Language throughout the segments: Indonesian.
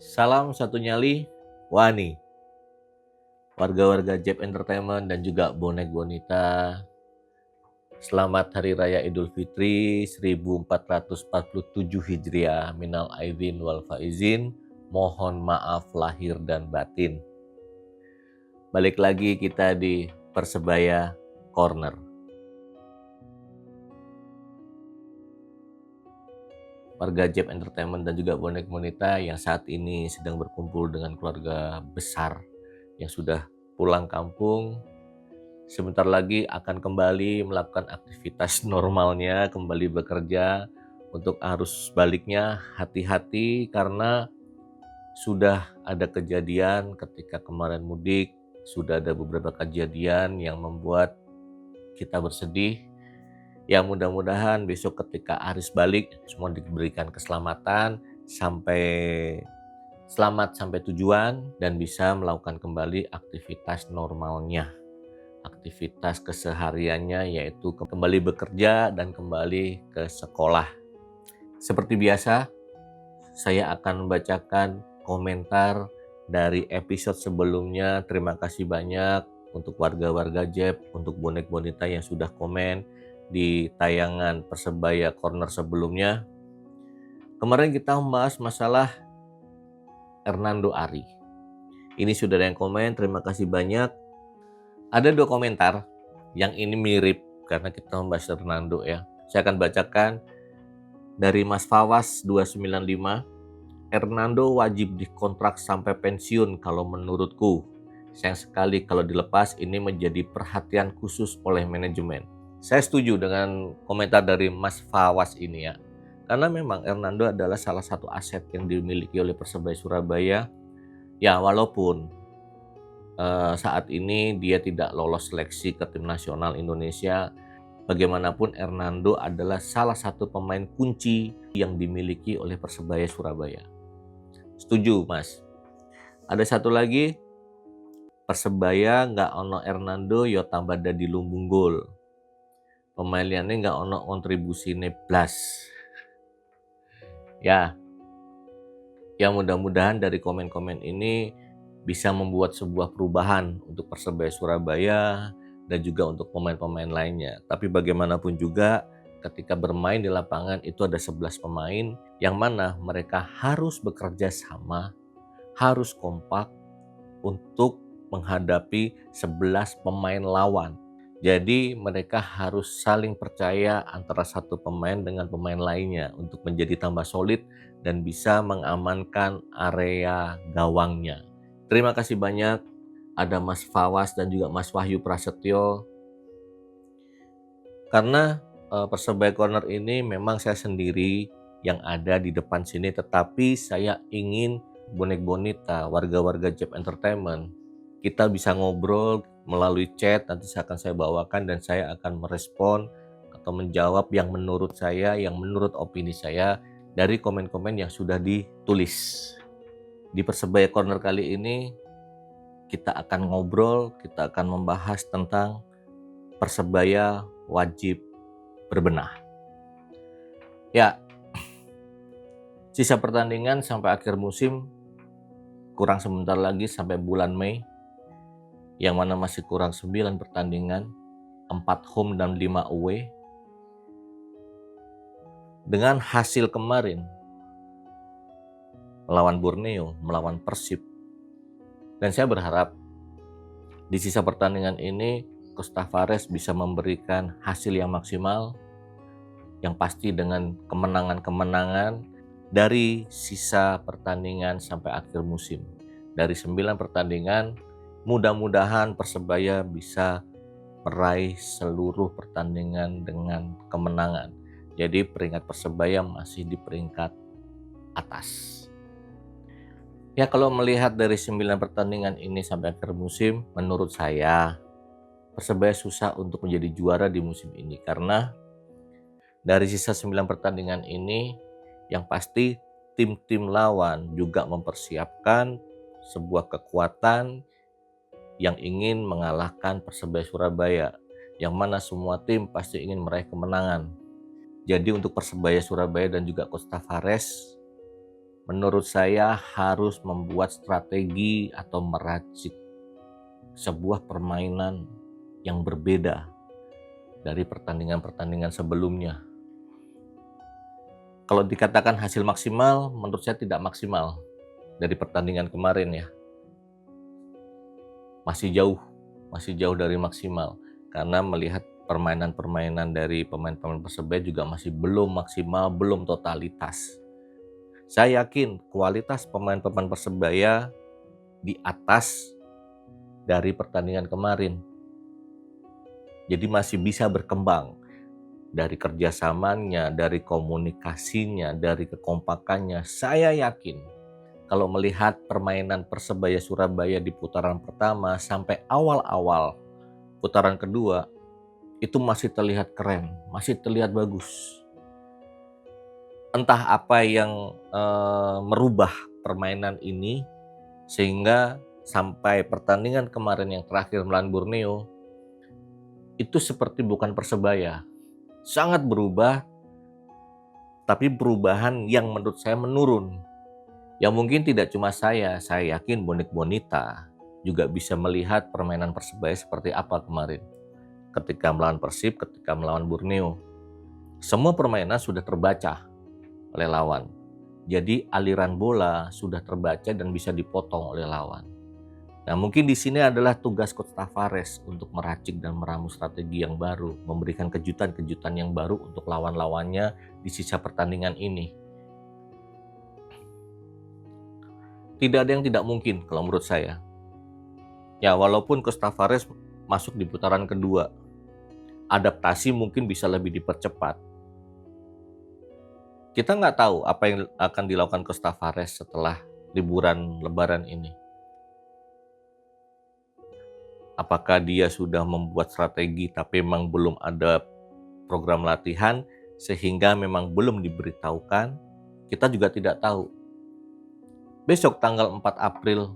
Salam satu nyali, Wani, warga-warga Jeb Entertainment dan juga bonek bonita. Selamat Hari Raya Idul Fitri 1447 Hijriah. Minal aidin wal faizin. Mohon maaf lahir dan batin. Balik lagi kita di Persebaya Corner. Warga Jeb Entertainment dan juga bonek bonita yang saat ini sedang berkumpul dengan keluarga besar yang sudah pulang kampung, sebentar lagi akan kembali melakukan aktivitas normalnya, kembali bekerja. Untuk arus baliknya hati-hati karena sudah ada kejadian ketika kemarin mudik, sudah ada beberapa kejadian yang membuat kita bersedih. Ya mudah-mudahan besok ketika arus balik semua diberikan keselamatan selamat sampai tujuan dan bisa melakukan kembali aktivitas normalnya, aktivitas kesehariannya, yaitu kembali bekerja dan kembali ke sekolah. Seperti biasa, saya akan membacakan komentar dari episode sebelumnya. Terima kasih banyak untuk warga-warga Jeb, untuk bonek bonita yang sudah komen di tayangan Persebaya Corner sebelumnya. Kemarin kita membahas masalah Hernando Ari. Ini sudah ada yang komen, terima kasih banyak. Ada 2 komentar yang ini mirip karena kita membahas Hernando ya. Saya akan bacakan dari Mas Fawas 295. Hernando wajib dikontrak sampai pensiun kalau menurutku. Sayang sekali kalau dilepas, ini menjadi perhatian khusus oleh manajemen. Saya setuju dengan komentar dari Mas Fawas ini ya. Karena memang Hernando adalah salah satu aset yang dimiliki oleh Persebaya Surabaya. Ya walaupun saat ini dia tidak lolos seleksi ke tim nasional Indonesia, bagaimanapun Hernando adalah salah satu pemain kunci yang dimiliki oleh Persebaya Surabaya. Setuju Mas. Ada satu lagi, Persebaya nggak ono Hernando yo tambah dadi lumbung gol. Pemain liane nggak ono kontribusine blas. Ya mudah-mudahan dari komen-komen ini bisa membuat sebuah perubahan untuk Persebaya Surabaya dan juga untuk pemain-pemain lainnya. Tapi bagaimanapun juga ketika bermain di lapangan itu ada 11 pemain yang mana mereka harus bekerja sama, harus kompak untuk menghadapi 11 pemain lawan. Jadi mereka harus saling percaya antara satu pemain dengan pemain lainnya untuk menjadi tambah solid dan bisa mengamankan area gawangnya. Terima kasih banyak ada Mas Fawas dan juga Mas Wahyu Prasetyo. Karena Persebaya Corner ini memang saya sendiri yang ada di depan sini, tetapi saya ingin bonek bonita, warga-warga Jeb Entertainment, kita bisa ngobrol melalui chat, nanti akan saya bawakan dan saya akan merespon atau menjawab yang menurut saya, yang menurut opini saya dari komen-komen yang sudah ditulis. Di Persebaya Corner kali ini kita akan ngobrol, kita akan membahas tentang Persebaya wajib berbenah. Ya, sisa pertandingan sampai akhir musim kurang sebentar lagi sampai bulan Mei, yang mana masih kurang 9 pertandingan, 4 home dan 5 away. Dengan hasil kemarin melawan Borneo, melawan Persib, dan saya berharap di sisa pertandingan ini Coach Tavares bisa memberikan hasil yang maksimal, yang pasti dengan kemenangan-kemenangan dari sisa pertandingan sampai akhir musim. Dari 9 pertandingan, mudah-mudahan Persebaya bisa meraih seluruh pertandingan dengan kemenangan. Jadi peringkat Persebaya masih di peringkat atas. Ya kalau melihat dari 9 pertandingan ini sampai akhir musim, menurut saya Persebaya susah untuk menjadi juara di musim ini. Karena dari sisa 9 pertandingan ini, yang pasti tim-tim lawan juga mempersiapkan sebuah kekuatan yang ingin mengalahkan Persebaya Surabaya, yang mana semua tim pasti ingin meraih kemenangan. Jadi untuk Persebaya Surabaya dan juga Coach Tavares, menurut saya harus membuat strategi atau meracik sebuah permainan yang berbeda dari pertandingan-pertandingan sebelumnya. Kalau dikatakan hasil maksimal, menurut saya tidak maksimal dari pertandingan kemarin ya. Masih jauh dari maksimal. Karena melihat permainan-permainan dari pemain-pemain Persebaya juga masih belum maksimal, belum totalitas. Saya yakin kualitas pemain-pemain Persebaya di atas dari pertandingan kemarin. Jadi masih bisa berkembang dari kerjasamanya, dari komunikasinya, dari kekompakannya. Saya yakin kalau melihat permainan Persebaya Surabaya di putaran pertama sampai awal-awal putaran kedua, itu masih terlihat keren, masih terlihat bagus. Entah apa yang merubah permainan ini sehingga sampai pertandingan kemarin yang terakhir melawan Borneo itu seperti bukan Persebaya. Sangat berubah, tapi perubahan yang menurut saya menurun. Yang mungkin tidak cuma saya yakin Bonek Bonita juga bisa melihat permainan Persebaya seperti apa kemarin. Ketika melawan Persib, ketika melawan Borneo. Semua permainan sudah terbaca oleh lawan. Jadi aliran bola sudah terbaca dan bisa dipotong oleh lawan. Nah, mungkin di sini adalah tugas Coach Tavares untuk meracik dan meramu strategi yang baru, memberikan kejutan-kejutan yang baru untuk lawan-lawannya di sisa pertandingan ini. Tidak ada yang tidak mungkin kalau menurut saya. Ya, walaupun Coach Tavares masuk di putaran kedua, adaptasi mungkin bisa lebih dipercepat. Kita nggak tahu apa yang akan dilakukan Coach Tavares setelah liburan Lebaran ini. Apakah dia sudah membuat strategi tapi memang belum ada program latihan sehingga memang belum diberitahukan? Kita juga tidak tahu. Besok tanggal 4 April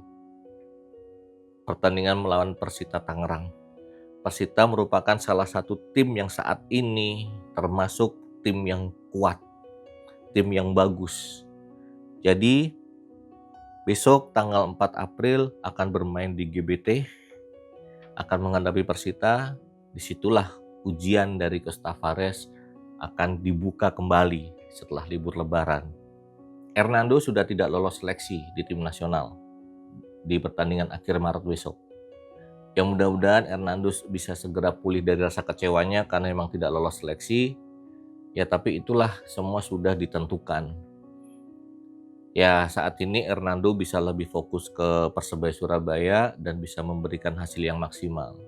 pertandingan melawan Persita Tangerang. Persita merupakan salah satu tim yang saat ini termasuk tim yang kuat, tim yang bagus. Jadi besok tanggal 4 April akan bermain di GBT, akan menghadapi Persita. Disitulah ujian dari Coach Tavares akan dibuka kembali setelah libur Lebaran. Hernando sudah tidak lolos seleksi di tim nasional di pertandingan akhir Maret besok. Yang mudah-mudahan Hernando bisa segera pulih dari rasa kecewanya karena memang tidak lolos seleksi. Ya, tapi itulah semua sudah ditentukan. Ya, saat ini Hernando bisa lebih fokus ke Persebaya Surabaya dan bisa memberikan hasil yang maksimal.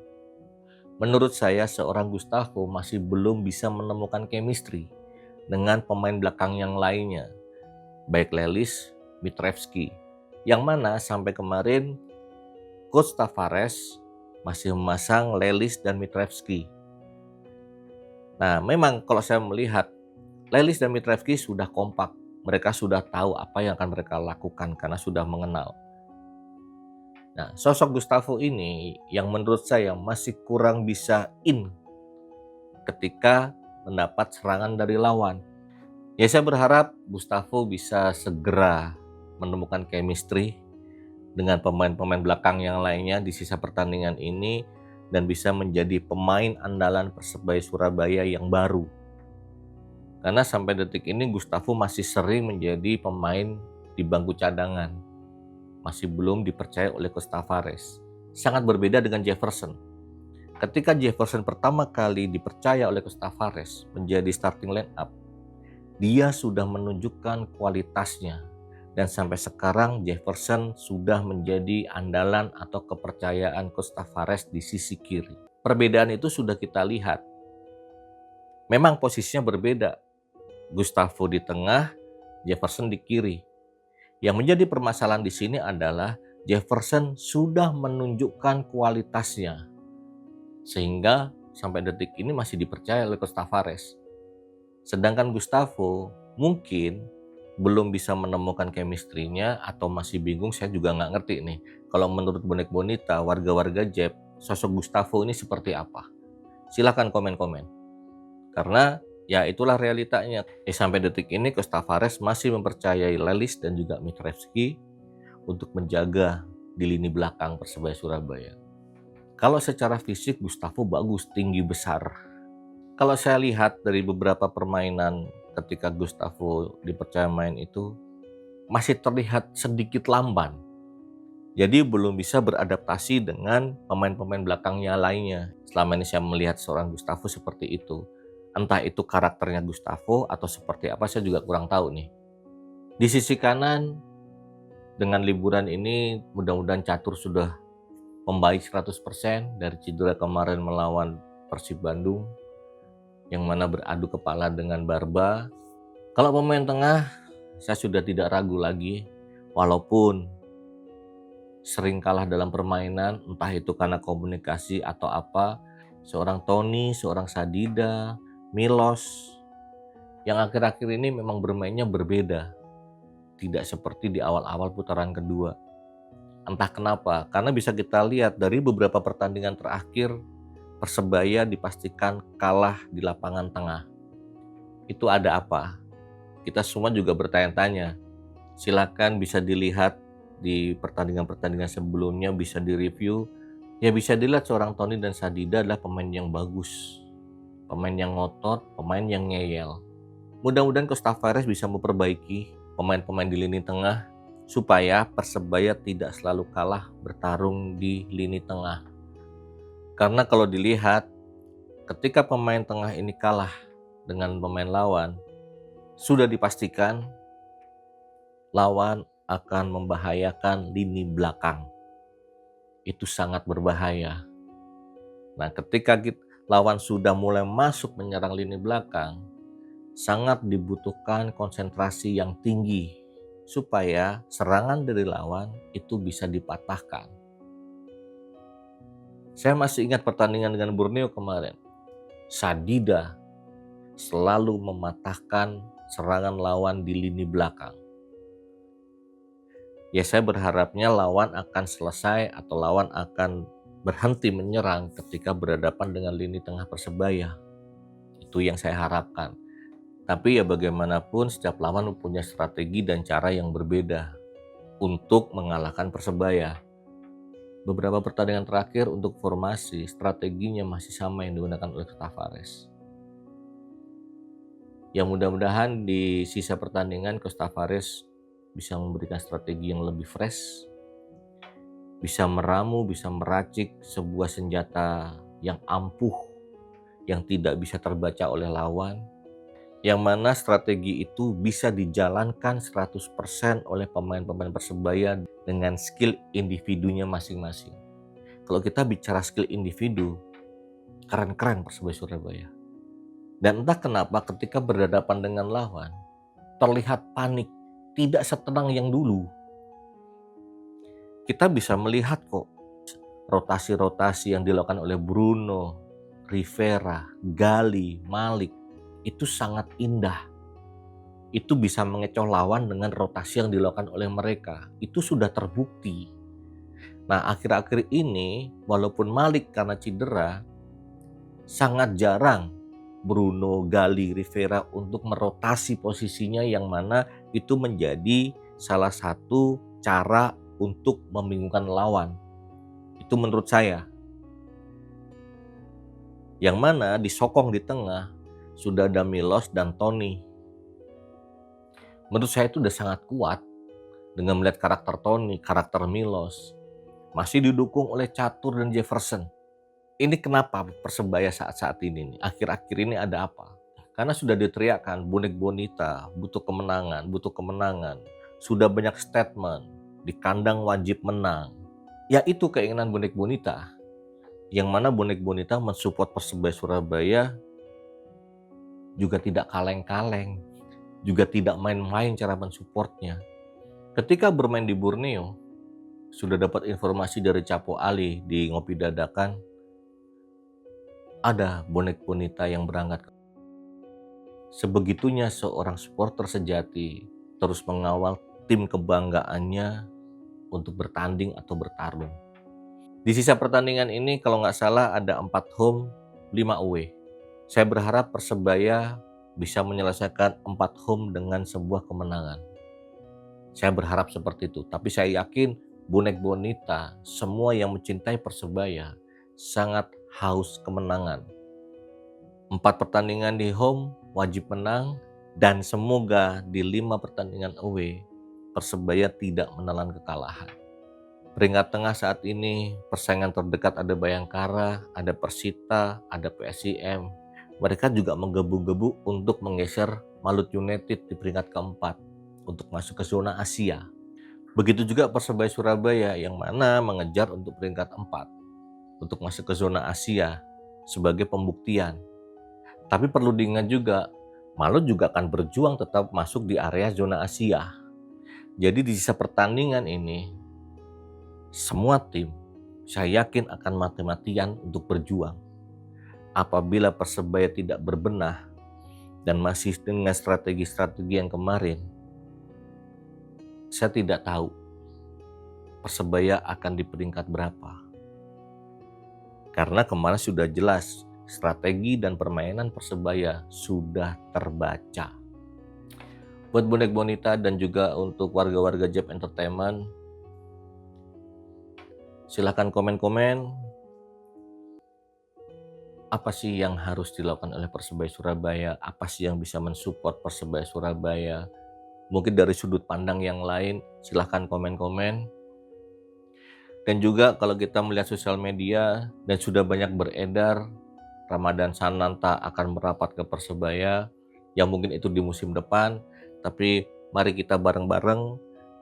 Menurut saya seorang Gustavo masih belum bisa menemukan chemistry dengan pemain belakang yang lainnya, baik Lelis, Mitrevski, yang mana sampai kemarin Coach Tavares masih memasang Lelis dan Mitrevski. Nah, memang kalau saya melihat Lelis dan Mitrevski sudah kompak. Mereka sudah tahu apa yang akan mereka lakukan karena sudah mengenal. Nah, sosok Gustavo ini yang menurut saya masih kurang bisa ketika mendapat serangan dari lawan. Ya, saya berharap Gustavo bisa segera menemukan chemistry dengan pemain-pemain belakang yang lainnya di sisa pertandingan ini dan bisa menjadi pemain andalan Persebaya Surabaya yang baru. Karena sampai detik ini Gustavo masih sering menjadi pemain di bangku cadangan. Masih belum dipercaya oleh Coach Tavares. Sangat berbeda dengan Jefferson. Ketika Jefferson pertama kali dipercaya oleh Coach Tavares menjadi starting line up, dia sudah menunjukkan kualitasnya. Dan sampai sekarang Jefferson sudah menjadi andalan atau kepercayaan Coach Tavares di sisi kiri. Perbedaan itu sudah kita lihat. Memang posisinya berbeda. Gustavo di tengah, Jefferson di kiri. Yang menjadi permasalahan di sini adalah Jefferson sudah menunjukkan kualitasnya. Sehingga sampai detik ini masih dipercaya oleh Coach Tavares. Sedangkan Gustavo mungkin belum bisa menemukan chemistry-nya atau masih bingung, saya juga nggak ngerti nih. Kalau menurut Bonek Bonita, warga-warga Jep, sosok Gustavo ini seperti apa? Silakan komen-komen. Karena Ya itulah realitanya. Sampai detik ini Costa Tavares masih mempercayai Lelis dan juga Mitrevski untuk menjaga di lini belakang Persebaya Surabaya. Kalau secara fisik Gustavo bagus, tinggi besar. Kalau saya lihat dari beberapa permainan ketika Gustavo dipercaya main itu masih terlihat sedikit lamban. Jadi belum bisa beradaptasi dengan pemain-pemain belakangnya lainnya. Selama ini saya melihat seorang Gustavo seperti itu. Entah itu karakternya Gustavo atau seperti apa, saya juga kurang tahu nih. Di sisi kanan, dengan liburan ini mudah-mudahan Catur sudah membaik 100% dari cedera kemarin melawan Persib Bandung, yang mana beradu kepala dengan Barba. Kalau pemain tengah, saya sudah tidak ragu lagi, walaupun sering kalah dalam permainan, entah itu karena komunikasi atau apa. Seorang Tony, seorang Sadida, Milos, yang akhir-akhir ini memang bermainnya berbeda. Tidak seperti di awal-awal putaran kedua. Entah kenapa, karena bisa kita lihat dari beberapa pertandingan terakhir, Persebaya dipastikan kalah di lapangan tengah. Itu ada apa? Kita semua juga bertanya-tanya. Silakan bisa dilihat di pertandingan-pertandingan sebelumnya, bisa direview. Ya bisa dilihat seorang Tony dan Sadida adalah pemain yang bagus, pemain yang ngotot, pemain yang ngeyel. Mudah-mudahan Costa Tavares bisa memperbaiki pemain-pemain di lini tengah supaya Persebaya tidak selalu kalah bertarung di lini tengah. Karena kalau dilihat ketika pemain tengah ini kalah dengan pemain lawan, sudah dipastikan lawan akan membahayakan lini belakang. Itu sangat berbahaya. Nah, ketika lawan sudah mulai masuk menyerang lini belakang, sangat dibutuhkan konsentrasi yang tinggi supaya serangan dari lawan itu bisa dipatahkan. Saya masih ingat pertandingan dengan Borneo kemarin. Sadida selalu mematahkan serangan lawan di lini belakang. Ya, saya berharapnya lawan akan selesai atau lawan akan berhenti menyerang ketika berhadapan dengan lini tengah Persebaya. Itu yang saya harapkan. Tapi ya bagaimanapun setiap lawan punya strategi dan cara yang berbeda untuk mengalahkan Persebaya. Beberapa pertandingan terakhir untuk formasi, strateginya masih sama yang digunakan oleh Tavares. Ya mudah-mudahan di sisa pertandingan Costa Tavares bisa memberikan strategi yang lebih fresh, bisa meramu, bisa meracik sebuah senjata yang ampuh, yang tidak bisa terbaca oleh lawan, yang mana strategi itu bisa dijalankan 100% oleh pemain-pemain Persebaya dengan skill individunya masing-masing. Kalau kita bicara skill individu, keren-keren Persebaya Surabaya. Dan entah kenapa ketika berhadapan dengan lawan, terlihat panik, tidak setenang yang dulu. Kita bisa melihat kok rotasi-rotasi yang dilakukan oleh Bruno, Rivera, Gali, Malik, itu sangat indah. Itu bisa mengecoh lawan dengan rotasi yang dilakukan oleh mereka. Itu sudah terbukti. Nah, akhir-akhir ini walaupun Malik karena cedera, sangat jarang Bruno, Gali, Rivera untuk merotasi posisinya, yang mana itu menjadi salah satu cara untuk membingungkan lawan. Itu menurut saya. Yang mana disokong di tengah sudah ada Milos dan Tony. Menurut saya itu udah sangat kuat dengan melihat karakter Tony, karakter Milos. Masih didukung oleh Catur dan Jefferson. Ini kenapa Persebaya saat-saat ini nih, akhir-akhir ini ada apa? Karena sudah diteriakkan bonek bonita, butuh kemenangan. Sudah banyak statement, di kandang wajib menang. Ya itu keinginan bonek bonita. Yang mana bonek bonita mensupport Persebaya Surabaya juga tidak kaleng-kaleng, juga tidak main-main cara mensupportnya. Ketika bermain di Borneo, sudah dapat informasi dari Capo Ali di Ngopi Dadakan, ada bonek bonita yang berangkat. Sebegitunya seorang supporter sejati terus mengawal tim kebanggaannya untuk bertanding atau bertarung. Di sisa pertandingan ini kalau nggak salah ada 4 home, 5 away. Saya berharap Persebaya bisa menyelesaikan 4 home dengan sebuah kemenangan. Saya berharap seperti itu, tapi saya yakin bonek bonita, semua yang mencintai Persebaya sangat haus kemenangan. 4 pertandingan di home wajib menang, dan semoga di 5 pertandingan away Persebaya tidak menelan kekalahan. Peringkat tengah saat ini persaingan terdekat ada Bayangkara, ada Persita, ada PSIM. Mereka juga menggebu-gebu untuk menggeser Malut United di peringkat keempat untuk masuk ke zona Asia. Begitu juga Persebaya Surabaya yang mana mengejar untuk peringkat 4 untuk masuk ke zona Asia sebagai pembuktian. Tapi perlu diingat juga, Malut juga akan berjuang tetap masuk di area zona Asia. Jadi di sisa pertandingan ini, semua tim saya yakin akan mati-matian untuk berjuang. Apabila Persebaya tidak berbenah dan masih dengan strategi-strategi yang kemarin, saya tidak tahu Persebaya akan di peringkat berapa. Karena kemarin sudah jelas strategi dan permainan Persebaya sudah terbaca. Buat bonek bonita dan juga untuk warga-warga Jeb Entertainment, silahkan komen-komen apa sih yang harus dilakukan oleh Persebaya Surabaya, apa sih yang bisa mensupport Persebaya Surabaya. Mungkin dari sudut pandang yang lain, silahkan komen-komen. Dan juga kalau kita melihat sosial media dan sudah banyak beredar Ramadan Sananta akan merapat ke Persebaya, yang mungkin itu di musim depan, tapi mari kita bareng-bareng,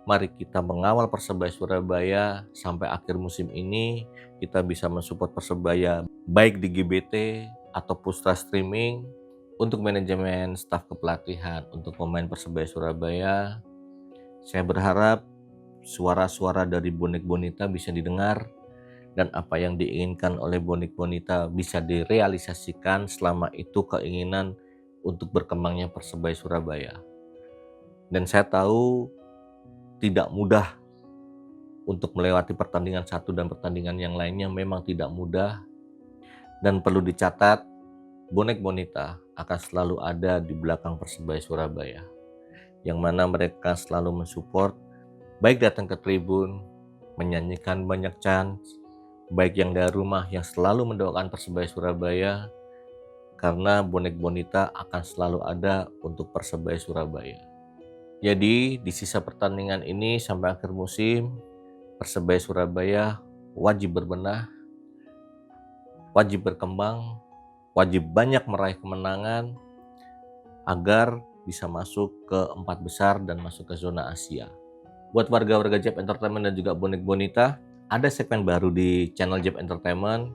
mari kita mengawal Persebaya Surabaya sampai akhir musim ini. Kita bisa mensupport Persebaya baik di GBT atau Pustra Streaming, untuk manajemen, staf kepelatihan, untuk pemain Persebaya Surabaya. Saya berharap suara-suara dari bonek bonita bisa didengar, dan apa yang diinginkan oleh bonek bonita bisa direalisasikan selama itu keinginan untuk berkembangnya Persebaya Surabaya. Dan saya tahu tidak mudah untuk melewati pertandingan satu dan pertandingan yang lainnya, memang tidak mudah. Dan perlu dicatat, bonek bonita akan selalu ada di belakang Persebaya Surabaya, yang mana mereka selalu mensupport, baik datang ke tribun, menyanyikan banyak chants, baik yang dari rumah yang selalu mendoakan Persebaya Surabaya, karena bonek bonita akan selalu ada untuk Persebaya Surabaya. Jadi di sisa pertandingan ini sampai akhir musim, Persebaya Surabaya wajib berbenah, wajib berkembang, wajib banyak meraih kemenangan agar bisa masuk ke 4 besar dan masuk ke zona Asia. Buat warga-warga Jeb Entertainment dan juga bonek bonita, ada segmen baru di channel Jeb Entertainment,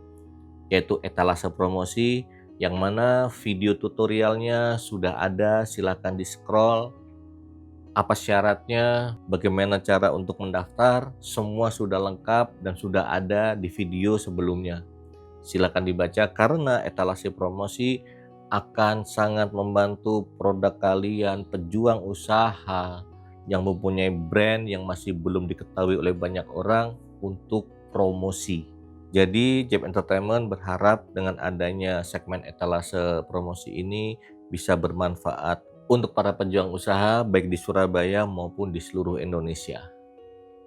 yaitu etalase promosi, yang mana video tutorialnya sudah ada. Silakan di scroll. Apa syaratnya, bagaimana cara untuk mendaftar, semua sudah lengkap dan sudah ada di video sebelumnya. Silakan dibaca, karena etalase promosi akan sangat membantu produk kalian, pejuang usaha yang mempunyai brand yang masih belum diketahui oleh banyak orang, untuk promosi. Jadi Jeb Entertainment berharap dengan adanya segmen etalase promosi ini bisa bermanfaat untuk para pejuang usaha baik di Surabaya maupun di seluruh Indonesia.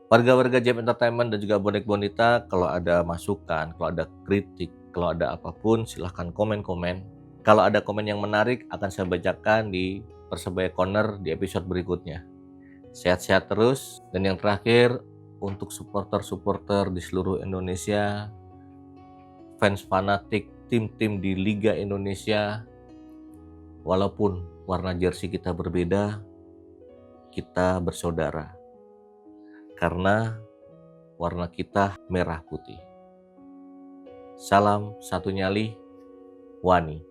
Warga-warga Jeb Entertainment dan juga bonek bonita, kalau ada masukan, kalau ada kritik, kalau ada apapun, silahkan komen-komen. Kalau ada komen yang menarik akan saya bacakan di Persebaya Corner di episode berikutnya. Sehat-sehat terus. Dan yang terakhir, untuk supporter-supporter di seluruh Indonesia, fans fanatik tim-tim di Liga Indonesia, walaupun warna jersey kita berbeda, kita bersaudara. Karena warna kita merah putih. Salam satu nyali, Wani.